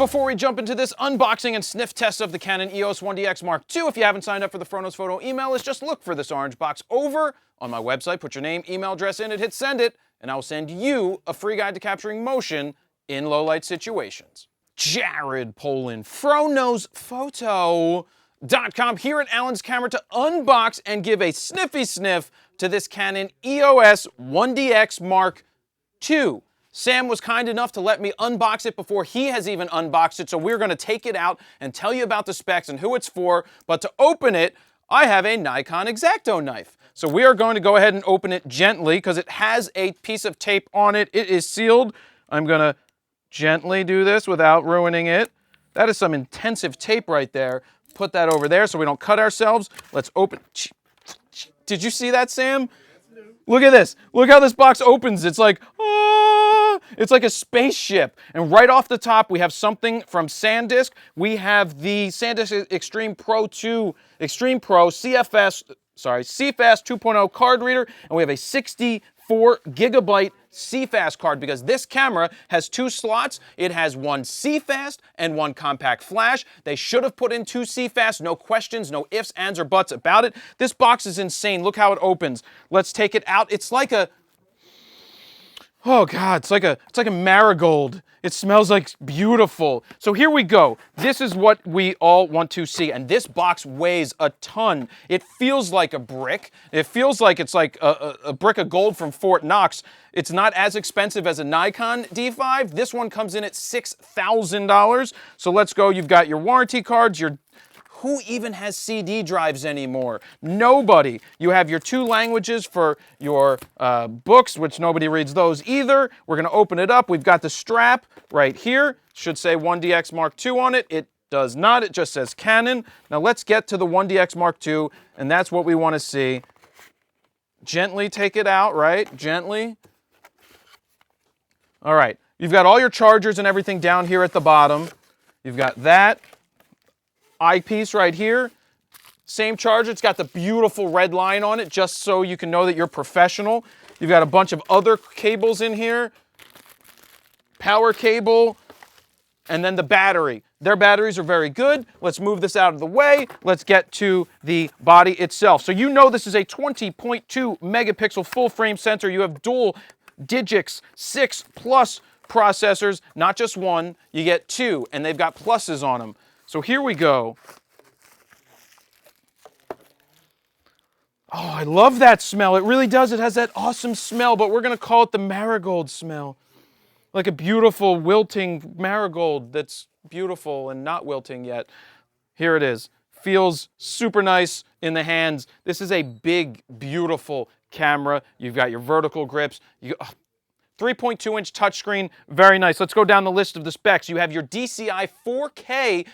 before we jump into this unboxing and sniff test of the Canon EOS 1DX Mark II, if you haven't signed up for the Fronos Photo email list, just look for this orange box over on my website, put your name, email address in it, hit send it, and I will send you a free guide to capturing motion in low-light situations. Jared Polin, FronosPhoto.com, here at Alan's Camera to unbox and give a sniffy sniff to this Canon EOS 1DX Mark II. Sam was kind enough to let me unbox it before he has even unboxed it, so we're going to take it out and tell you about the specs and who it's for. But to open it, I have a Nikon X-Acto knife. So we are going to go ahead and open it gently because it has a piece of tape on it. It is sealed. I'm going to gently do this without ruining it. That is some intensive tape right there. Put that over there so we don't cut ourselves. Let's open. Did you see that, Sam? Look at this. Look how this box opens. It's like, it's like a spaceship. And right off the top, we have something from SanDisk. We have the SanDisk Extreme Pro CFast 2.0 card reader, and we have a 64 gigabyte CFast card because this camera has two slots. It has one CFast and one compact flash. They should have put in two CFast, no questions, no ifs, ands, or buts about it. This box is insane. Look how it opens. Let's take it out. It's like a, oh God, it's like a marigold. It smells like beautiful. So here we go. This is what we all want to see. And this box weighs a ton. It feels like a brick. It feels like it's like a brick of gold from Fort Knox. It's not as expensive as a Nikon D5. This one comes in at $6,000. So let's go. You've got your warranty cards, who even has CD drives anymore? Nobody. You have your two languages for your books, which nobody reads those either. We're going to open it up. We've got the strap right here. Should say 1DX Mark II on it. It does not. It just says Canon. Now let's get to the 1DX Mark II, and that's what we want to see. Gently take it out, right? Gently. All right. You've got all your chargers and everything down here at the bottom. You've got that eyepiece right here. Same charger. It's got the beautiful red line on it just so you can know that you're professional. You've got a bunch of other cables in here. Power cable. And then the battery. Their batteries are very good. Let's move this out of the way. Let's get to the body itself. So you know this is a 20.2 megapixel full frame sensor. You have dual Digix 6 Plus processors. Not just one. You get two. And they've got pluses on them. So here we go. Oh, I love that smell. It really does. It has that awesome smell, but we're going to call it the marigold smell. Like a beautiful wilting marigold that's beautiful and not wilting yet. Here it is. Feels super nice in the hands. This is a big, beautiful camera. You've got your vertical grips. 3.2-inch touchscreen. Very nice. Let's go down the list of the specs. You have your DCI 4K,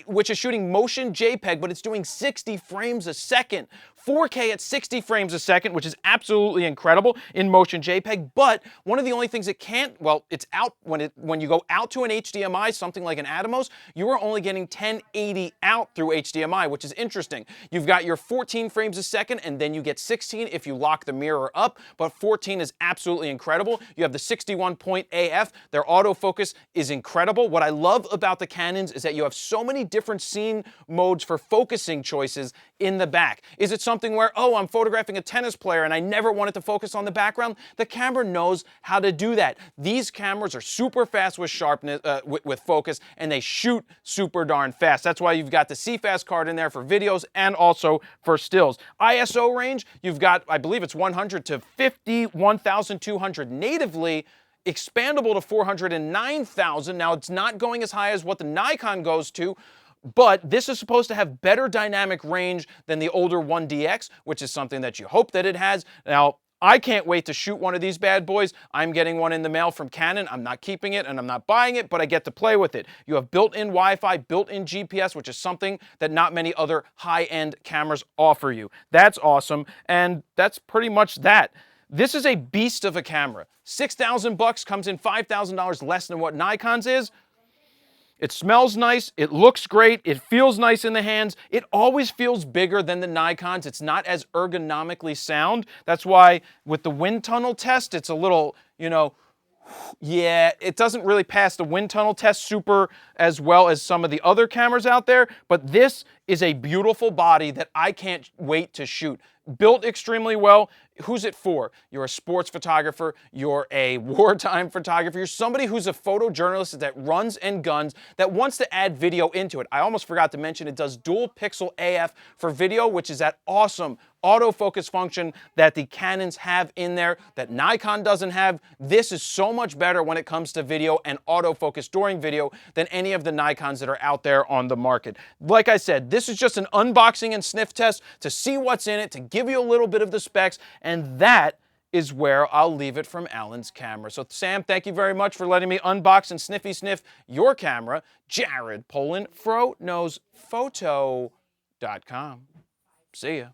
which is shooting motion JPEG, but it's doing 60 frames a second. 4K at 60 frames a second, which is absolutely incredible in motion JPEG, but one of the only things it can't, well, it's out when you go out to an HDMI, something like an Atomos, you are only getting 1080 out through HDMI, which is interesting. You've got your 14 frames a second, and then you get 16 if you lock the mirror up, but 14 is absolutely incredible. You have the 61-point AF. Their autofocus is incredible. What I love about the Canons is that you have so many different scene modes for focusing choices in the back. Is it something where, oh, I'm photographing a tennis player and I never wanted to focus on the background? The camera knows how to do that. These cameras are super fast with sharpness, with focus, and they shoot super darn fast. That's why you've got the CFast card in there for videos and also for stills. ISO range, you've got, I believe it's 100 to 51,200 natively, expandable to 409,000. Now, it's not going as high as what the Nikon goes to, but this is supposed to have better dynamic range than the older 1DX, which is something that you hope that it has. Now, I can't wait to shoot one of these bad boys. I'm getting one in the mail from Canon. I'm not keeping it and I'm not buying it, but I get to play with it. You have built-in Wi-Fi, built-in GPS, which is something that not many other high-end cameras offer you. That's awesome, and that's pretty much that. This is a beast of a camera. $6,000 comes in $5,000 less than what Nikon's is. It smells nice, it looks great, it feels nice in the hands. It always feels bigger than the Nikons. It's not as ergonomically sound. That's why with the wind tunnel test, it's a little, Yeah, it doesn't really pass the wind tunnel test super as well as some of the other cameras out there, but this is a beautiful body that I can't wait to shoot. Built extremely well. Who's it for? You're a sports photographer, you're a wartime photographer, you're somebody who's a photojournalist that runs and guns, that wants to add video into it. I almost forgot to mention it does dual pixel AF for video, which is that awesome autofocus function that the Canons have in there that Nikon doesn't have. This is so much better when it comes to video and autofocus during video than any of the Nikons that are out there on the market. Like I said, this is just an unboxing and sniff test to see what's in it, to give you a little bit of the specs, and that is where I'll leave it from Alan's camera. So Sam, thank you very much for letting me unbox and sniffy sniff your camera. Jared Polin, FroKnowsPhoto.com. See ya.